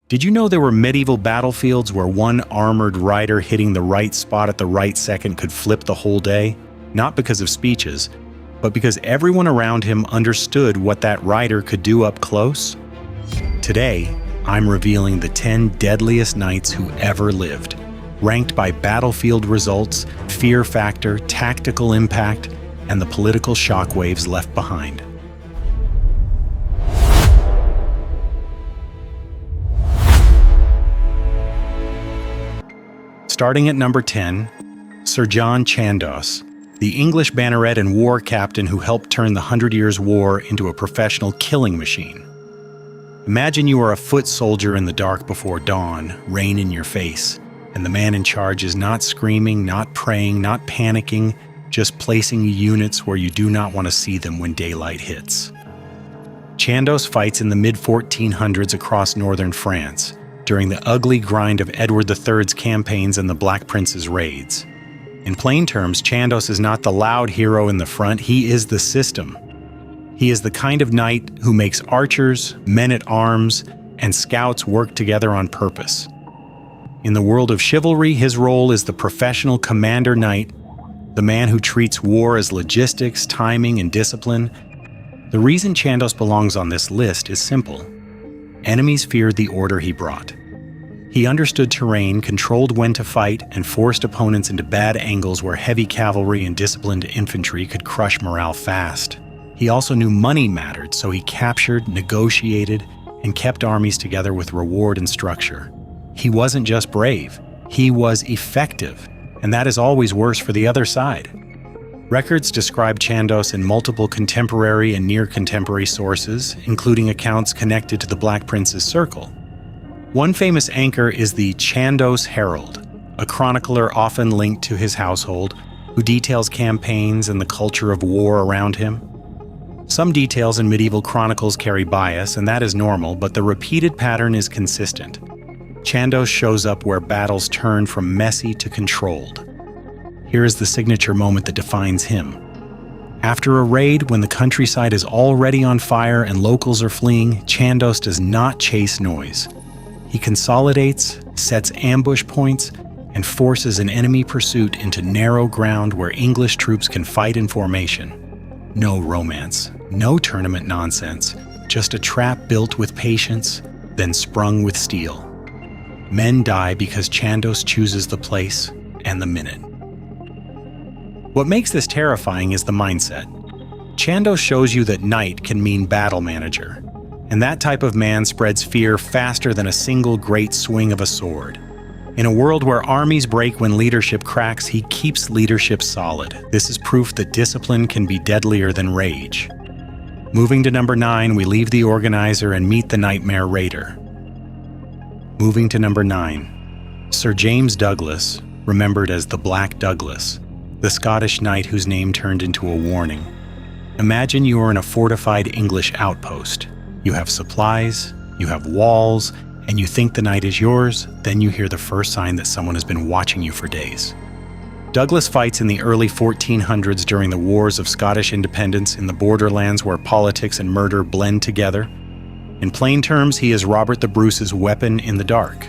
Did you know there were medieval battlefields where one armored rider hitting the right spot at the right second could flip the whole day? Not because of speeches, but because everyone around him understood what that rider could do up close? Today, I'm revealing the 10 deadliest knights who ever lived, ranked by battlefield results, fear factor, tactical impact, and the political shockwaves left behind. Starting at number 10, Sir John Chandos, the English banneret and war captain who helped turn the 100 Years' War into a professional killing machine. Imagine you are a foot soldier in the dark before dawn, rain in your face, and the man in charge is not screaming, not praying, not panicking, just placing units where you do not want to see them when daylight hits. Chandos fights in the mid-1400s across northern France, during the ugly grind of Edward III's campaigns and the Black Prince's raids. In plain terms, Chandos is not the loud hero in the front, he is the system. He is the kind of knight who makes archers, men-at-arms, and scouts work together on purpose. In the world of chivalry, his role is the professional commander knight, the man who treats war as logistics, timing, and discipline. The reason Chandos belongs on this list is simple. Enemies feared the order he brought. He understood terrain, controlled when to fight, and forced opponents into bad angles where heavy cavalry and disciplined infantry could crush morale fast. He also knew money mattered, so he captured, negotiated, and kept armies together with reward and structure. He wasn't just brave, he was effective, and that is always worse for the other side. Records describe Chandos in multiple contemporary and near-contemporary sources, including accounts connected to the Black Prince's circle. One famous anchor is the Chandos Herald, a chronicler often linked to his household, who details campaigns and the culture of war around him. Some details in medieval chronicles carry bias, and that is normal, but the repeated pattern is consistent. Chandos shows up where battles turn from messy to controlled. Here is the signature moment that defines him. After a raid, when the countryside is already on fire and locals are fleeing, Chandos does not chase noise. He consolidates, sets ambush points, and forces an enemy pursuit into narrow ground where English troops can fight in formation. No romance, no tournament nonsense, just a trap built with patience, then sprung with steel. Men die because Chandos chooses the place and the minute. What makes this terrifying is the mindset. Chandos shows you that knight can mean battle manager, and that type of man spreads fear faster than a single great swing of a sword. In a world where armies break when leadership cracks, he keeps leadership solid. This is proof that discipline can be deadlier than rage. Moving to number 9, we leave the organizer and meet the nightmare raider. Moving to number 9, Sir James Douglas, remembered as the Black Douglas, the Scottish knight whose name turned into a warning. Imagine you are in a fortified English outpost. You have supplies, you have walls, and you think the night is yours, then you hear the first sign that someone has been watching you for days. Douglas fights in the early 1400s during the Wars of Scottish Independence in the borderlands where politics and murder blend together. In plain terms, he is Robert the Bruce's weapon in the dark.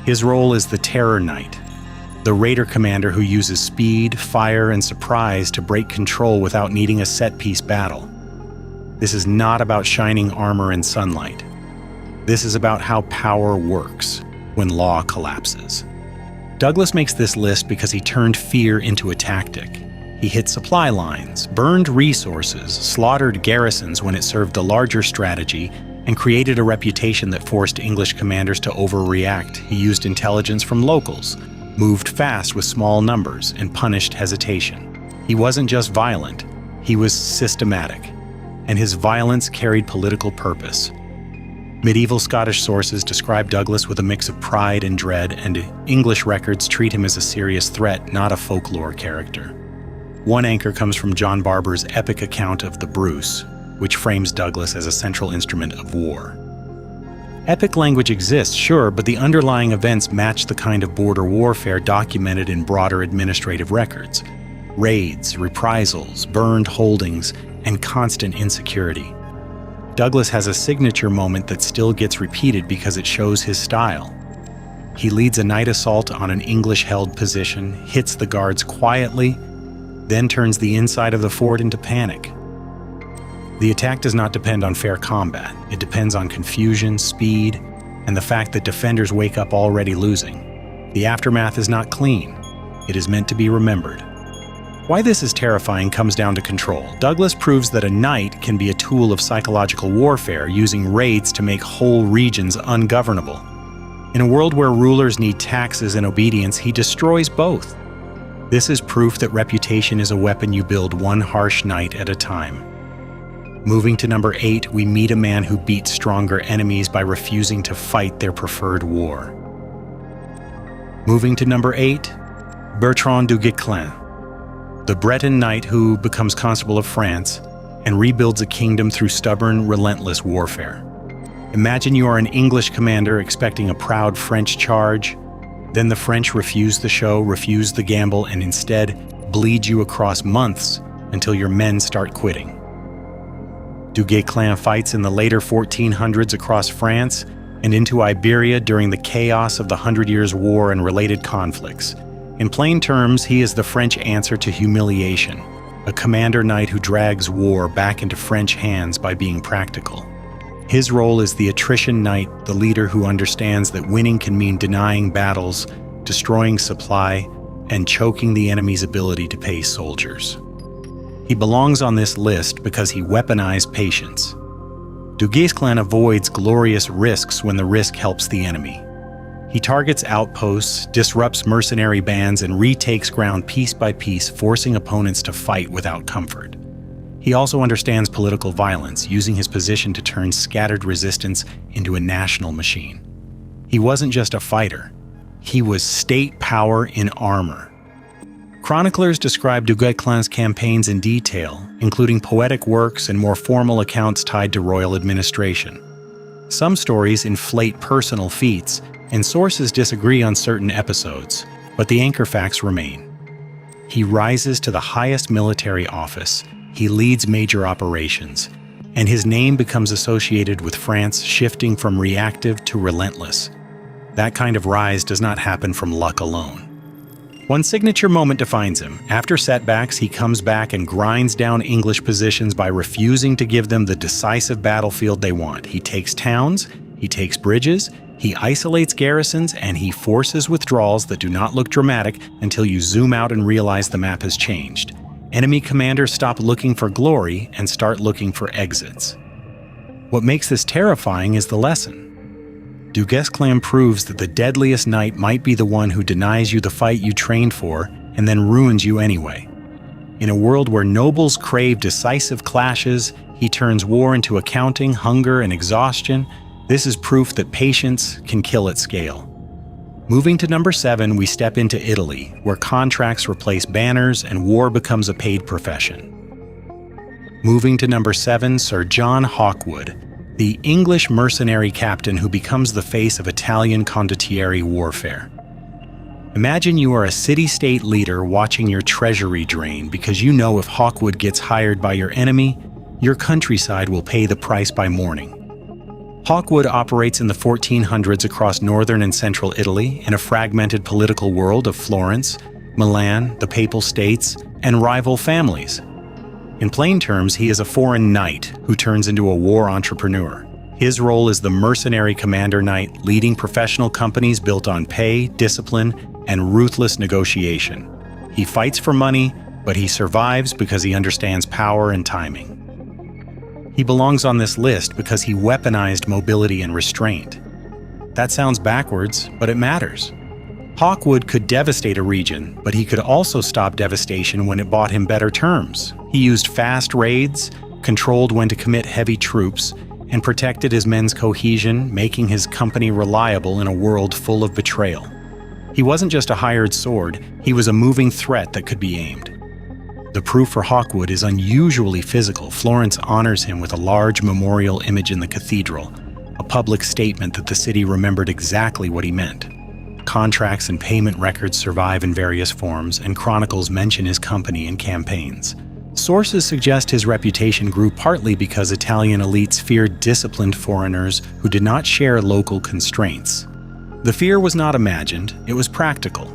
His role is the Terror Knight, the raider commander who uses speed, fire, and surprise to break control without needing a set-piece battle. This is not about shining armor in sunlight. This is about how power works when law collapses. Douglas makes this list because he turned fear into a tactic. He hit supply lines, burned resources, slaughtered garrisons when it served a larger strategy, and created a reputation that forced English commanders to overreact. He used intelligence from locals, moved fast with small numbers, and punished hesitation. He wasn't just violent, he was systematic, and his violence carried political purpose. Medieval Scottish sources describe Douglas with a mix of pride and dread, and English records treat him as a serious threat, not a folklore character. One anchor comes from John Barber's epic account of the Bruce, which frames Douglas as a central instrument of war. Epic language exists, sure, but the underlying events match the kind of border warfare documented in broader administrative records. Raids, reprisals, burned holdings, and constant insecurity. Douglas has a signature moment that still gets repeated because it shows his style. He leads a night assault on an English-held position, hits the guards quietly, then turns the inside of the fort into panic. The attack does not depend on fair combat. It depends on confusion, speed, and the fact that defenders wake up already losing. The aftermath is not clean. It is meant to be remembered. Why this is terrifying comes down to control. Douglas proves that a knight can be a tool of psychological warfare, using raids to make whole regions ungovernable. In a world where rulers need taxes and obedience, he destroys both. This is proof that reputation is a weapon you build one harsh night at a time. Moving to number 8, we meet a man who beats stronger enemies by refusing to fight their preferred war. Moving to number 8, Bertrand du Guesclin, the Breton knight who becomes Constable of France and rebuilds a kingdom through stubborn, relentless warfare. Imagine you are an English commander expecting a proud French charge. Then the French refuse the show, refuse the gamble, and instead bleed you across months until your men start quitting. Du Guesclin fights in the later 1400s across France and into Iberia during the chaos of the 100 Years' War and related conflicts. In plain terms, he is the French answer to humiliation, a commander knight who drags war back into French hands by being practical. His role is the attrition knight, the leader who understands that winning can mean denying battles, destroying supply, and choking the enemy's ability to pay soldiers. He belongs on this list because he weaponized patience. Du Guesclin avoids glorious risks when the risk helps the enemy. He targets outposts, disrupts mercenary bands, and retakes ground piece by piece, forcing opponents to fight without comfort. He also understands political violence, using his position to turn scattered resistance into a national machine. He wasn't just a fighter. He was state power in armor. Chroniclers describe du Guesclin's campaigns in detail, including poetic works and more formal accounts tied to royal administration. Some stories inflate personal feats, and sources disagree on certain episodes, but the anchor facts remain. He rises to the highest military office, he leads major operations, and his name becomes associated with France shifting from reactive to relentless. That kind of rise does not happen from luck alone. One signature moment defines him. After setbacks, he comes back and grinds down English positions by refusing to give them the decisive battlefield they want. He takes towns, he takes bridges, he isolates garrisons, and he forces withdrawals that do not look dramatic until you zoom out and realize the map has changed. Enemy commanders stop looking for glory and start looking for exits. What makes this terrifying is the lesson. Du Guesclin proves that the deadliest knight might be the one who denies you the fight you trained for and then ruins you anyway. In a world where nobles crave decisive clashes, he turns war into accounting, hunger, and exhaustion. This is proof that patience can kill at scale. Moving to number 7, we step into Italy, where contracts replace banners and war becomes a paid profession. Moving to number 7, Sir John Hawkwood, the English mercenary captain who becomes the face of Italian condottieri warfare. Imagine you are a city-state leader watching your treasury drain because you know if Hawkwood gets hired by your enemy, your countryside will pay the price by morning. Hawkwood operates in the 1400s across northern and central Italy in a fragmented political world of Florence, Milan, the Papal States, and rival families. In plain terms, he is a foreign knight who turns into a war entrepreneur. His role is the mercenary commander knight, leading professional companies built on pay, discipline, and ruthless negotiation. He fights for money, but he survives because he understands power and timing. He belongs on this list because he weaponized mobility and restraint. That sounds backwards, but it matters. Hawkwood could devastate a region, but he could also stop devastation when it bought him better terms. He used fast raids, controlled when to commit heavy troops, and protected his men's cohesion, making his company reliable in a world full of betrayal. He wasn't just a hired sword, he was a moving threat that could be aimed. The proof for Hawkwood is unusually physical. Florence honors him with a large memorial image in the cathedral, a public statement that the city remembered exactly what he meant. Contracts and payment records survive in various forms, and chronicles mention his company in campaigns. Sources suggest his reputation grew partly because Italian elites feared disciplined foreigners who did not share local constraints. The fear was not imagined, it was practical.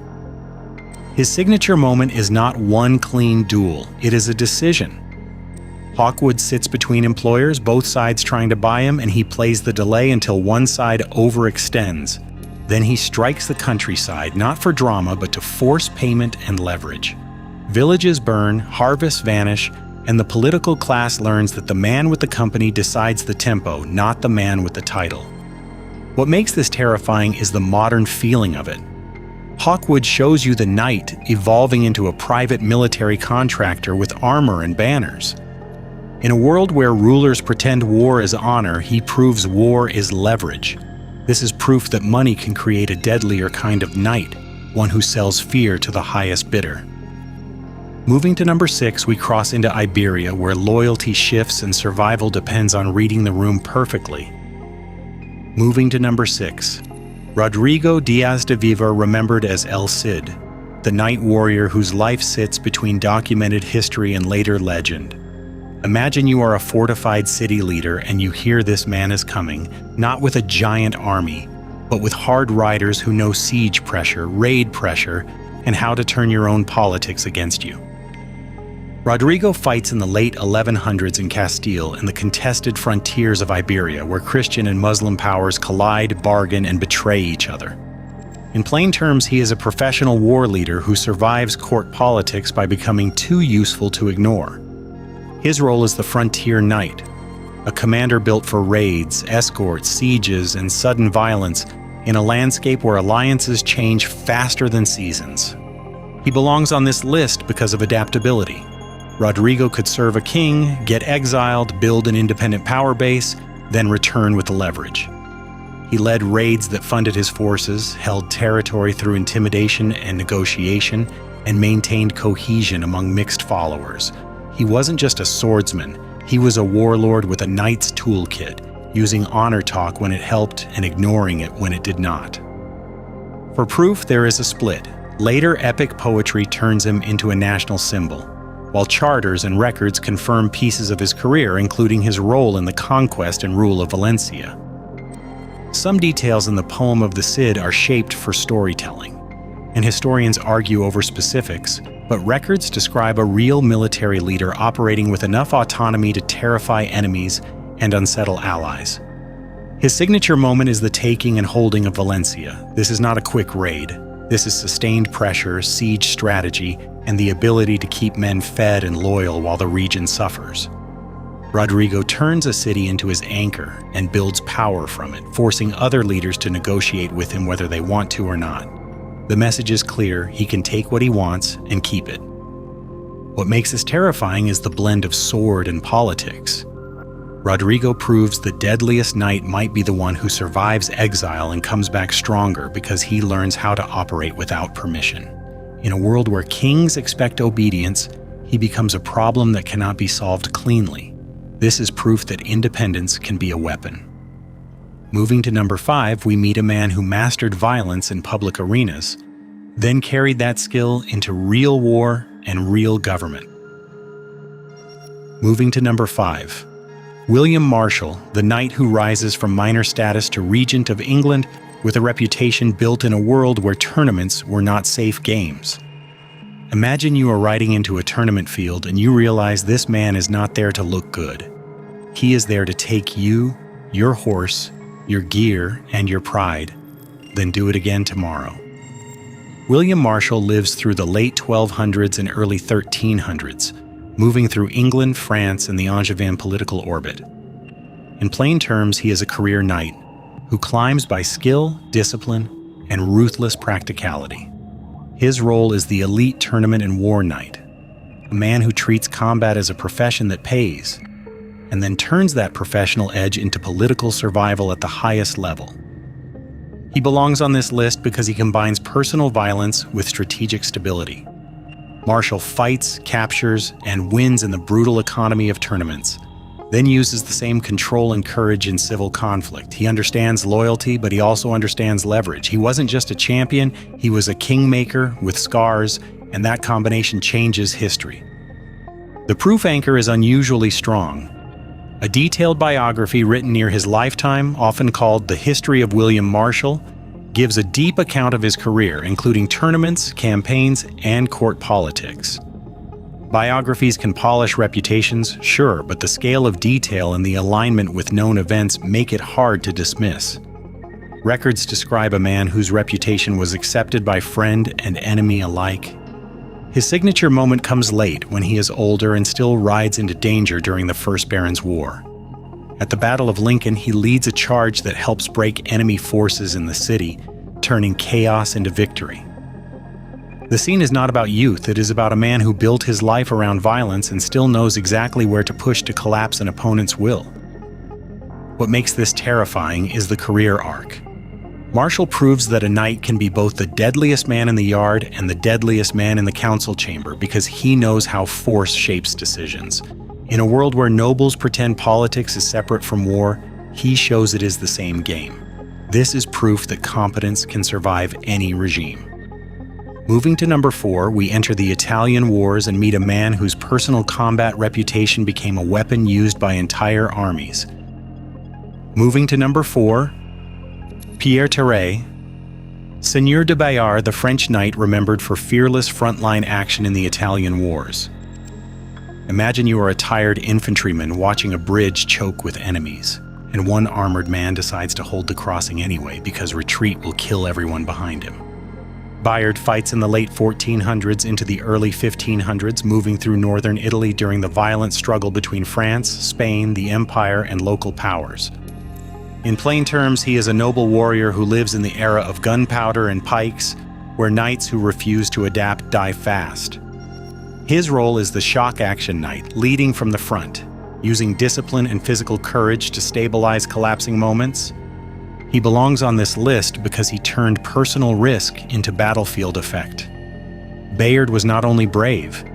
His signature moment is not one clean duel, it is a decision. Hawkwood sits between employers, both sides trying to buy him, and he plays the delay until one side overextends. Then he strikes the countryside, not for drama, but to force payment and leverage. Villages burn, harvests vanish, and the political class learns that the man with the company decides the tempo, not the man with the title. What makes this terrifying is the modern feeling of it. Hawkwood shows you the knight evolving into a private military contractor with armor and banners. In a world where rulers pretend war is honor, he proves war is leverage. This is proof that money can create a deadlier kind of knight, one who sells fear to the highest bidder. Moving to number 6, we cross into Iberia, where loyalty shifts and survival depends on reading the room perfectly. Moving to number 6, Rodrigo Diaz de Vivar, remembered as El Cid, the knight warrior whose life sits between documented history and later legend. Imagine you are a fortified city leader and you hear this man is coming, not with a giant army, but with hard riders who know siege pressure, raid pressure, and how to turn your own politics against you. Rodrigo fights in the late 1100s in Castile in the contested frontiers of Iberia, where Christian and Muslim powers collide, bargain, and betray each other. In plain terms, he is a professional war leader who survives court politics by becoming too useful to ignore. His role is the frontier knight, a commander built for raids, escorts, sieges, and sudden violence in a landscape where alliances change faster than seasons. He belongs on this list because of adaptability. Rodrigo could serve a king, get exiled, build an independent power base, then return with the leverage. He led raids that funded his forces, held territory through intimidation and negotiation, and maintained cohesion among mixed followers. He wasn't just a swordsman, he was a warlord with a knight's toolkit, using honor talk when it helped and ignoring it when it did not. For proof, there is a split. Later epic poetry turns him into a national symbol, while charters and records confirm pieces of his career, including his role in the conquest and rule of Valencia. Some details in the poem of the Cid are shaped for storytelling, and historians argue over specifics, but records describe a real military leader operating with enough autonomy to terrify enemies and unsettle allies. His signature moment is the taking and holding of Valencia. This is not a quick raid. This is sustained pressure, siege strategy, and the ability to keep men fed and loyal while the region suffers. Rodrigo turns a city into his anchor and builds power from it, forcing other leaders to negotiate with him whether they want to or not. The message is clear: he can take what he wants and keep it. What makes this terrifying is the blend of sword and politics. Rodrigo proves the deadliest knight might be the one who survives exile and comes back stronger because he learns how to operate without permission. In a world where kings expect obedience, he becomes a problem that cannot be solved cleanly. This is proof that independence can be a weapon. Moving to number 5, we meet a man who mastered violence in public arenas, then carried that skill into real war and real government. Moving to number 5, William Marshal, the knight who rises from minor status to regent of England with a reputation built in a world where tournaments were not safe games. Imagine you are riding into a tournament field and you realize this man is not there to look good. He is there to take you, your horse, your gear, and your pride, then do it again tomorrow. William Marshal lives through the late 1200s and early 1300s, moving through England, France, and the Angevin political orbit. In plain terms, he is a career knight who climbs by skill, discipline, and ruthless practicality. His role is the elite tournament and war knight, a man who treats combat as a profession that pays, and then turns that professional edge into political survival at the highest level. He belongs on this list because he combines personal violence with strategic stability. Marshal fights, captures, and wins in the brutal economy of tournaments, then uses the same control and courage in civil conflict. He understands loyalty, but he also understands leverage. He wasn't just a champion, he was a kingmaker with scars, and that combination changes history. The proof anchor is unusually strong. A detailed biography written near his lifetime, often called The History of William Marshal, gives a deep account of his career, including tournaments, campaigns, and court politics. Biographies can polish reputations, sure, but the scale of detail and the alignment with known events make it hard to dismiss. Records describe a man whose reputation was accepted by friend and enemy alike. His signature moment comes late, when he is older and still rides into danger during the First Barons' War. At the Battle of Lincoln, he leads a charge that helps break enemy forces in the city, turning chaos into victory. The scene is not about youth, it is about a man who built his life around violence and still knows exactly where to push to collapse an opponent's will. What makes this terrifying is the career arc. Marshal proves that a knight can be both the deadliest man in the yard and the deadliest man in the council chamber because he knows how force shapes decisions. In a world where nobles pretend politics is separate from war, he shows it is the same game. This is proof that competence can survive any regime. Moving to number 4, we enter the Italian Wars and meet a man whose personal combat reputation became a weapon used by entire armies. Moving to number 4, Pierre Terrail, Seigneur de Bayard, the French knight remembered for fearless frontline action in the Italian Wars. Imagine you are a tired infantryman watching a bridge choke with enemies, and one armored man decides to hold the crossing anyway because retreat will kill everyone behind him. Bayard fights in the late 1400s into the early 1500s, moving through northern Italy during the violent struggle between France, Spain, the Empire, and local powers. In plain terms, he is a noble warrior who lives in the era of gunpowder and pikes, where knights who refuse to adapt die fast. His role is the shock action knight, leading from the front, using discipline and physical courage to stabilize collapsing moments. He belongs on this list because he turned personal risk into battlefield effect. Bayard was not only brave,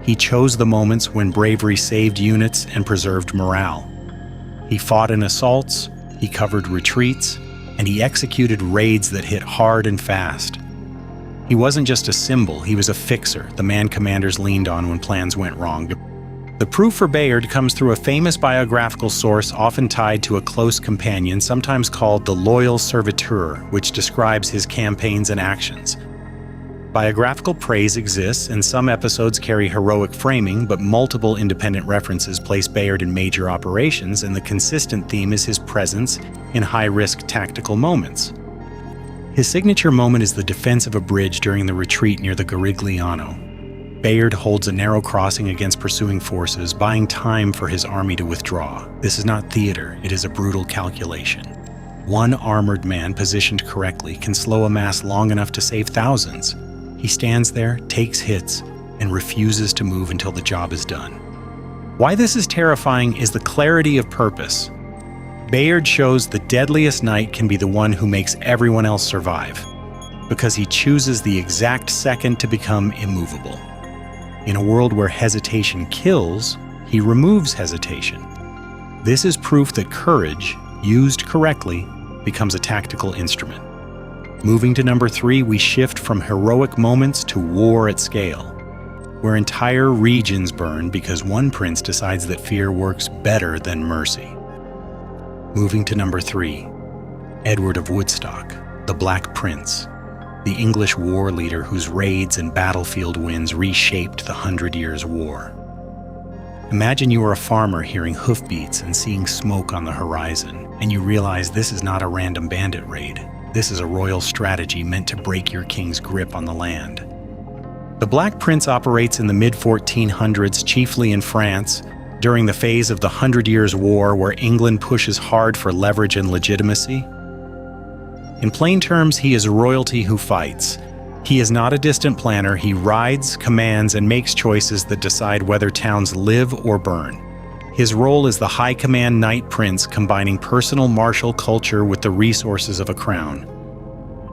he chose the moments when bravery saved units and preserved morale. He fought in assaults, he covered retreats, and he executed raids that hit hard and fast. He wasn't just a symbol, he was a fixer, the man commanders leaned on when plans went wrong. The proof for Bayard comes through a famous biographical source often tied to a close companion, sometimes called the Loyal Serviteur, which describes his campaigns and actions. Biographical praise exists, and some episodes carry heroic framing, but multiple independent references place Bayard in major operations, and the consistent theme is his presence in high-risk tactical moments. His signature moment is the defense of a bridge during the retreat near the Garigliano. Bayard holds a narrow crossing against pursuing forces, buying time for his army to withdraw. This is not theater, it is a brutal calculation. One armored man positioned correctly can slow a mass long enough to save thousands. He stands there, takes hits, and refuses to move until the job is done. Why this is terrifying is the clarity of purpose. Bayard shows the deadliest knight can be the one who makes everyone else survive, because he chooses the exact second to become immovable. In a world where hesitation kills, he removes hesitation. This is proof that courage, used correctly, becomes a tactical instrument. Moving to number 3, we shift from heroic moments to war at scale, where entire regions burn because one prince decides that fear works better than mercy. Moving to number 3, Edward of Woodstock, the Black Prince, the English war leader whose raids and battlefield wins reshaped the 100 Years' War. Imagine you are a farmer hearing hoofbeats and seeing smoke on the horizon, and you realize this is not a random bandit raid. This is a royal strategy meant to break your king's grip on the land. The Black Prince operates in the mid-1400s, chiefly in France, during the phase of the 100 Years' War where England pushes hard for leverage and legitimacy. In plain terms, he is royalty who fights. He is not a distant planner, he rides, commands, and makes choices that decide whether towns live or burn. His role is the high command knight prince, combining personal martial culture with the resources of a crown.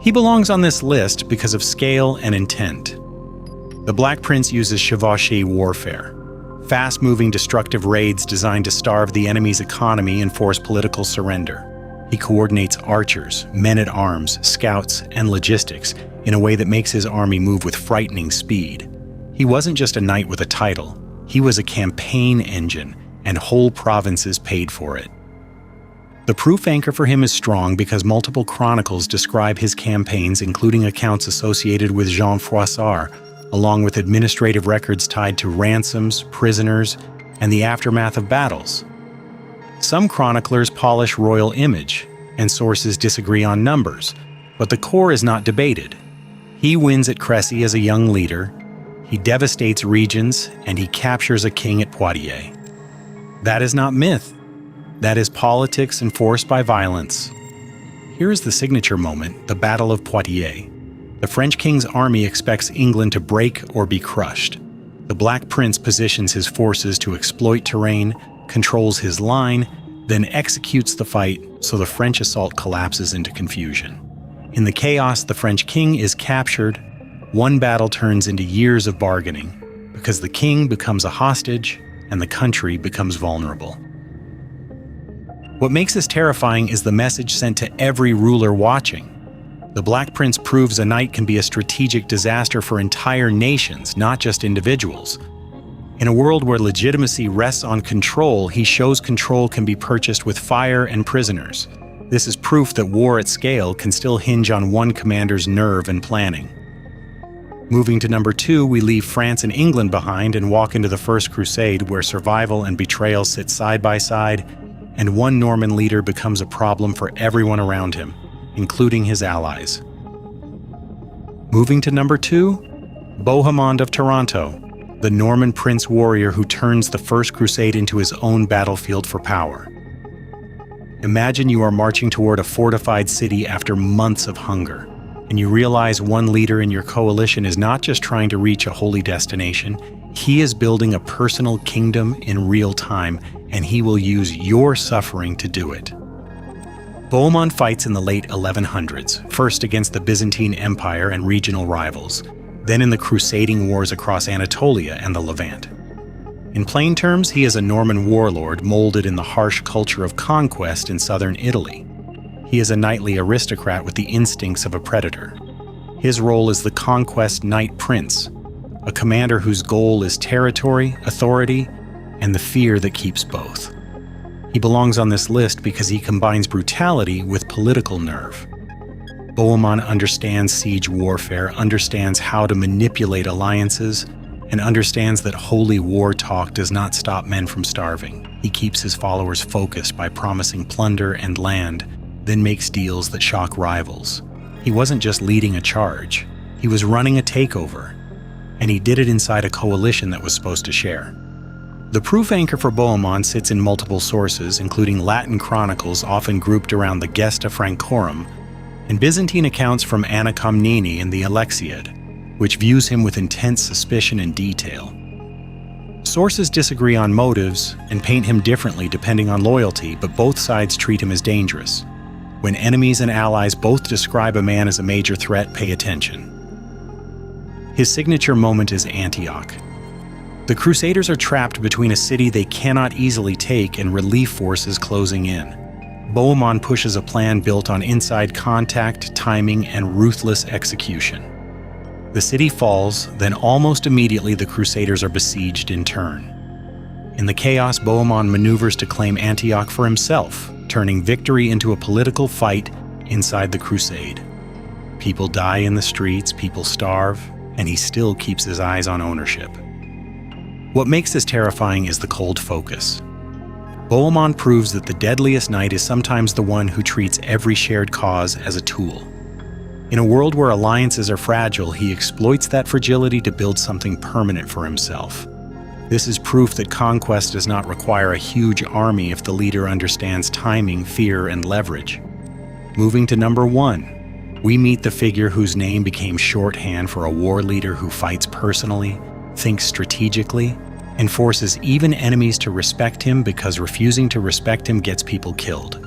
He belongs on this list because of scale and intent. The Black Prince uses chevauchée warfare, fast-moving destructive raids designed to starve the enemy's economy and force political surrender. He coordinates archers, men-at-arms, scouts, and logistics in a way that makes his army move with frightening speed. He wasn't just a knight with a title. He was a campaign engine, and whole provinces paid for it. The proof anchor for him is strong because multiple chronicles describe his campaigns, including accounts associated with Jean Froissart, along with administrative records tied to ransoms, prisoners, and the aftermath of battles. Some chroniclers polish royal image, and sources disagree on numbers, but the core is not debated. He wins at Crécy as a young leader, he devastates regions, and he captures a king at Poitiers. That is not myth. That is politics enforced by violence. Here is the signature moment, the Battle of Poitiers. The French king's army expects England to break or be crushed. The Black Prince positions his forces to exploit terrain, controls his line, then executes the fight so the French assault collapses into confusion. In the chaos, the French king is captured. One battle turns into years of bargaining because the king becomes a hostage and the country becomes vulnerable. What makes this terrifying is the message sent to every ruler watching. The Black Prince proves a night can be a strategic disaster for entire nations, not just individuals. In a world where legitimacy rests on control, he shows control can be purchased with fire and prisoners. This is proof that war at scale can still hinge on one commander's nerve and planning. Moving to number 2, we leave France and England behind and walk into the First Crusade, where survival and betrayal sit side by side, and one Norman leader becomes a problem for everyone around him, including his allies. Moving to number 2, Bohemond of Taranto, the Norman prince warrior who turns the First Crusade into his own battlefield for power. Imagine you are marching toward a fortified city after months of hunger, and you realize one leader in your coalition is not just trying to reach a holy destination, he is building a personal kingdom in real time, and he will use your suffering to do it. Bohemond fights in the late 1100s, first against the Byzantine Empire and regional rivals, then in the crusading wars across Anatolia and the Levant. In plain terms, he is a Norman warlord molded in the harsh culture of conquest in southern Italy. He is a knightly aristocrat with the instincts of a predator. His role is the conquest knight prince, a commander whose goal is territory, authority, and the fear that keeps both. He belongs on this list because he combines brutality with political nerve. Bohemond understands siege warfare, understands how to manipulate alliances, and understands that holy war talk does not stop men from starving. He keeps his followers focused by promising plunder and land, then makes deals that shock rivals. He wasn't just leading a charge, he was running a takeover, and he did it inside a coalition that was supposed to share. The proof anchor for Bohemond sits in multiple sources, including Latin chronicles often grouped around the Gesta Francorum, and Byzantine accounts from Anna Komnene in the Alexiad, which views him with intense suspicion and detail. Sources disagree on motives and paint him differently depending on loyalty, but both sides treat him as dangerous. When enemies and allies both describe a man as a major threat, pay attention. His signature moment is Antioch. The Crusaders are trapped between a city they cannot easily take and relief forces closing in. Bohemond pushes a plan built on inside contact, timing, and ruthless execution. The city falls, then almost immediately the Crusaders are besieged in turn. In the chaos, Bohemond maneuvers to claim Antioch for himself, turning victory into a political fight inside the crusade. People die in the streets, people starve, and he still keeps his eyes on ownership. What makes this terrifying is the cold focus. Bohemond proves that the deadliest knight is sometimes the one who treats every shared cause as a tool. In a world where alliances are fragile, he exploits that fragility to build something permanent for himself. This is proof that conquest does not require a huge army if the leader understands timing, fear, and leverage. Moving to number 1, we meet the figure whose name became shorthand for a war leader who fights personally, thinks strategically, and forces even enemies to respect him because refusing to respect him gets people killed.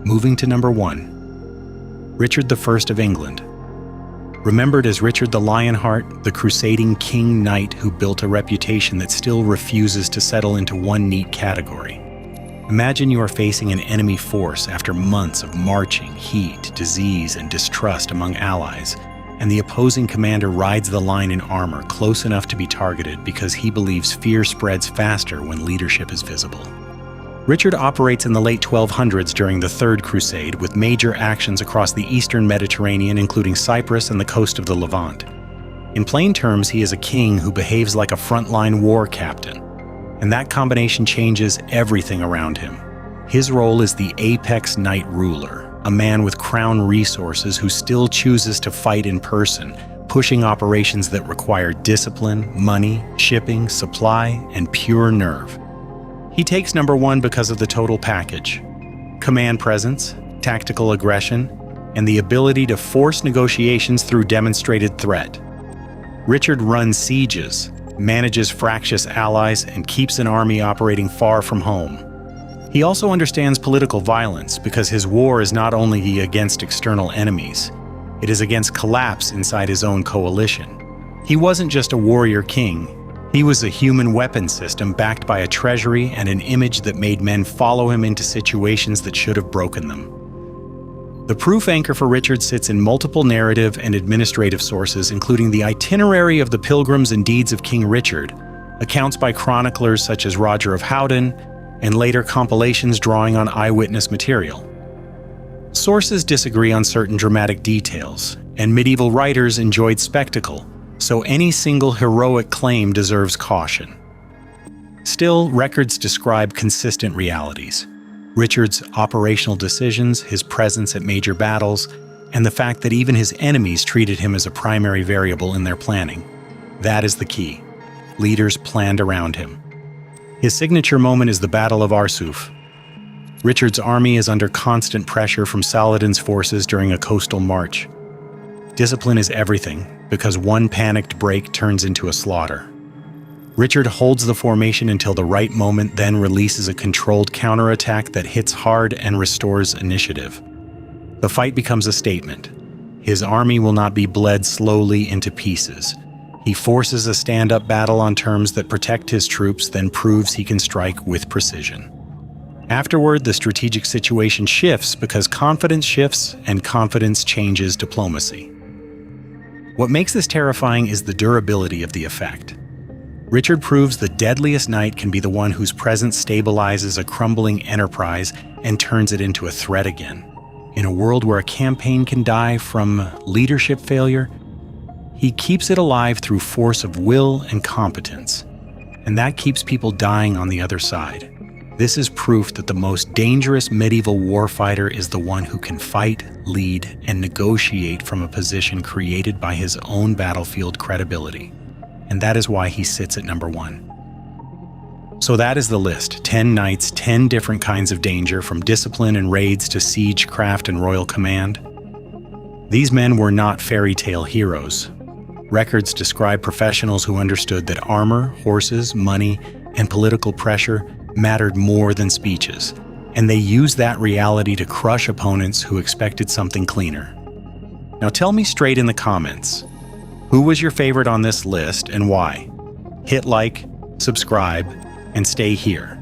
Moving to number 1, Richard I of England. Remembered as Richard the Lionheart, the crusading king knight who built a reputation that still refuses to settle into one neat category. Imagine you are facing an enemy force after months of marching, heat, disease, and distrust among allies, and the opposing commander rides the line in armor close enough to be targeted because he believes fear spreads faster when leadership is visible. Richard operates in the late 1200s during the Third Crusade with major actions across the eastern Mediterranean, including Cyprus and the coast of the Levant. In plain terms, he is a king who behaves like a frontline war captain, and that combination changes everything around him. His role is the apex knight ruler, a man with crown resources who still chooses to fight in person, pushing operations that require discipline, money, shipping, supply, and pure nerve. He takes number one because of the total package: command presence, tactical aggression, and the ability to force negotiations through demonstrated threat. Richard runs sieges, manages fractious allies, and keeps an army operating far from home. He also understands political violence because his war is not only against external enemies, it is against collapse inside his own coalition. He wasn't just a warrior king. He was a human weapon system backed by a treasury and an image that made men follow him into situations that should have broken them. The proof anchor for Richard sits in multiple narrative and administrative sources, including the itinerary of the Pilgrims and Deeds of King Richard, accounts by chroniclers such as Roger of Howden, and later compilations drawing on eyewitness material. Sources disagree on certain dramatic details, and medieval writers enjoyed spectacle, so any single heroic claim deserves caution. Still, records describe consistent realities: Richard's operational decisions, his presence at major battles, and the fact that even his enemies treated him as a primary variable in their planning. That is the key. Leaders planned around him. His signature moment is the Battle of Arsuf. Richard's army is under constant pressure from Saladin's forces during a coastal march. Discipline is everything, because one panicked break turns into a slaughter. Richard holds the formation until the right moment, then releases a controlled counterattack that hits hard and restores initiative. The fight becomes a statement. His army will not be bled slowly into pieces. He forces a stand-up battle on terms that protect his troops, then proves he can strike with precision. Afterward, the strategic situation shifts because confidence shifts, and confidence changes diplomacy. What makes this terrifying is the durability of the effect. Richard proves the deadliest knight can be the one whose presence stabilizes a crumbling enterprise and turns it into a threat again. In a world where a campaign can die from leadership failure, he keeps it alive through force of will and competence, and that keeps people dying on the other side. This is proof that the most dangerous medieval warfighter is the one who can fight, lead, and negotiate from a position created by his own battlefield credibility. And that is why he sits at number one. So that is the list: 10 knights, 10 different kinds of danger, from discipline and raids to siege, craft, and royal command. These men were not fairy tale heroes. Records describe professionals who understood that armor, horses, money, and political pressure mattered more than speeches, and they used that reality to crush opponents who expected something cleaner. Now tell me straight in the comments, who was your favorite on this list and why? Hit like, subscribe, and stay here,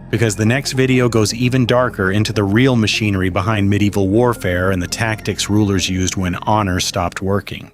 because the next video goes even darker into the real machinery behind medieval warfare and the tactics rulers used when honor stopped working.